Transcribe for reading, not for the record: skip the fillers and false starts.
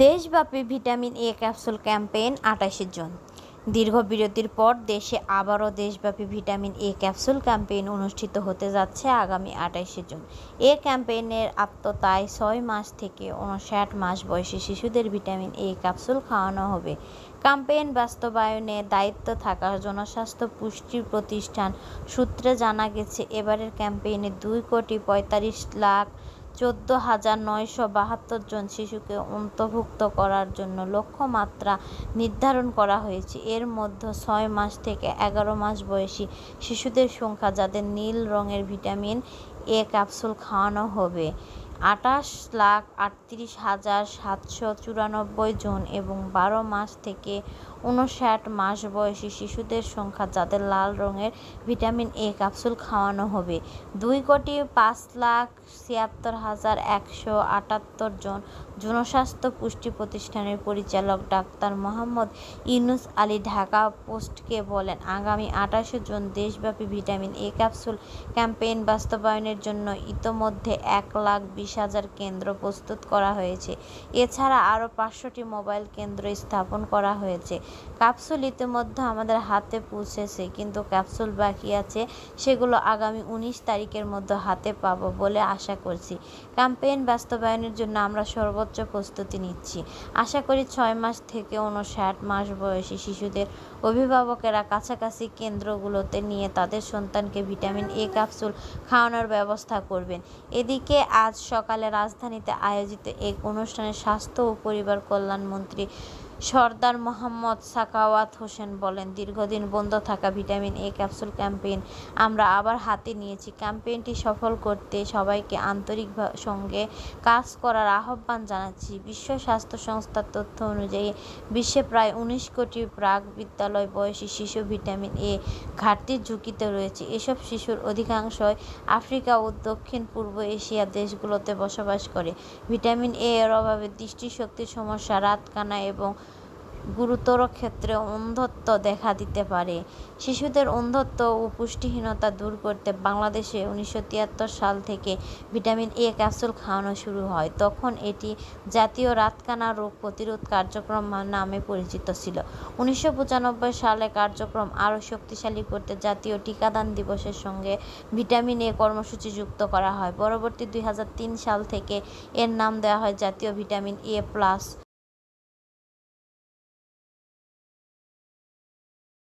দেশব্যাপী vitamin A capsule campaign ২৮ June. দীর্ঘ বিরতির পর দেশে আবারও দেশব্যাপী ভিটামিন এ ক্যাপসুল ক্যাম্পেইন অনুষ্ঠিত হতে যাচ্ছে আগামী ২৮ জুন। এ ক্যাম্পেইনের আত্মতায় ৬ মাস থেকে ৫৯ মাস বয়সী শিশুদের ভিটামিন এ ক্যাপসুল খাওয়ানো হবে। ক্যাম্পেইন বাস্তবায়নে দায়িত্ব থাকা জনস্বাস্থ্য পুষ্টি প্রতিষ্ঠান সূত্রে জানা গেছে, এবারের ক্যাম্পেইনে ২,৪৫,১৪,৯৭২ জন শিশুকে অন্তর্ভুক্ত করার জন্য লক্ষ্যমাত্রা নির্ধারণ করা হয়েছে। এর মধ্যে ৬ মাস থেকে ১১ মাস বয়সী শিশুদের সংখ্যা, যাদের নীল রঙের ভিটামিন এ ক্যাপসুল খাওয়ানো হবে, ২৮,৩৮,৭৯৪ জন এবং ১২ মাস থেকে ৫৯ মাস বয়সী শিশুদের সংখ্যা, যাদের লাল রঙের ভিটামিন এ ক্যাপসুল খাওয়ানো হবে, ২,৫,৭৬,১৭৮ জন। জনস্বাস্থ্য পুষ্টি প্রতিষ্ঠানের পরিচালক ডাক্তার মোহাম্মদ ইউনুস আলী ঢাকা পোস্টকে বলেন, আগামী ২৮ জুন দেশব্যাপী ভিটামিন এ ক্যাপসুল ক্যাম্পেইন বাস্তবায়নের জন্য ইতোমধ্যে ১,২০,০০০ কেন্দ্র প্রস্তুত করা হয়েছে। এছাড়া আরও ৫০০টি মোবাইল কেন্দ্র স্থাপন করা হয়েছে। ক্যাপসুল ইতিমধ্যে আমাদের হাতে পৌঁছেছে, কিন্তু ক্যাপসুল বাকি আছে, সেগুলো আগামী ১৯ তারিখের মধ্যে হাতে পাব বলে আশা করছি। ক্যাম্পেইন বাস্তবায়নের জন্য আমরা সর্বোচ্চ প্রস্তুতি নিচ্ছি। আশা করি ৬ মাস থেকে ৫৯ মাস বয়সী শিশুদের অভিভাবকেরা কাছাকাছি কেন্দ্রগুলোতে নিয়ে তাদের সন্তানকে ভিটামিন এ ক্যাপসুল খাওয়ানোর ব্যবস্থা করবেন। এদিকে আজ সকালে রাজধানীতে আয়োজিত এক অনুষ্ঠানে স্বাস্থ্য ও পরিবার কল্যাণ মন্ত্রী সরদার মোহাম্মদ সাখাওয়াত হোসেন বলেন, দীর্ঘদিন বন্ধ থাকা ভিটামিন এ ক্যাপসুল ক্যাম্পেইন আমরা আবার হাতে নিয়েছি। ক্যাম্পেইনটি সফল করতে সবাইকে আন্তরিক সঙ্গে কাজ করার আহ্বান জানাচ্ছি। বিশ্ব স্বাস্থ্য সংস্থার তথ্য অনুযায়ী বিশ্বে প্রায় ১৯ কোটি প্রাক বিদ্যালয় বয়সী শিশু ভিটামিন এ ঘাটতির ঝুঁকিতে রয়েছে। এসব শিশুর অধিকাংশই আফ্রিকা ও দক্ষিণ পূর্ব এশিয়ার দেশগুলোতে বসবাস করে। ভিটামিন এ এর অভাবে দৃষ্টিশক্তির সমস্যা, রাতকানা এবং গুরুতর ক্ষেত্রে অন্ধত্ব দেখা দিতে পারে। শিশুদের অন্ধত্ব ও পুষ্টিহীনতা দূর করতে বাংলাদেশে ১৯৭৩ সাল থেকে ভিটামিন এ ক্যাপসুল খাওয়ানো শুরু হয়। তখন এটি জাতীয় রাতকানা রোগ প্রতিরোধ কার্যক্রম নামে পরিচিত ছিল। ১৯৯৫ সালে কার্যক্রম আরও শক্তিশালী করতে জাতীয় টিকাদান দিবসের সঙ্গে ভিটামিন এ কর্মসূচি যুক্ত করা হয়। পরবর্তী ২০০৩ সাল থেকে এর নাম দেওয়া হয় জাতীয় ভিটামিন এ প্লাস।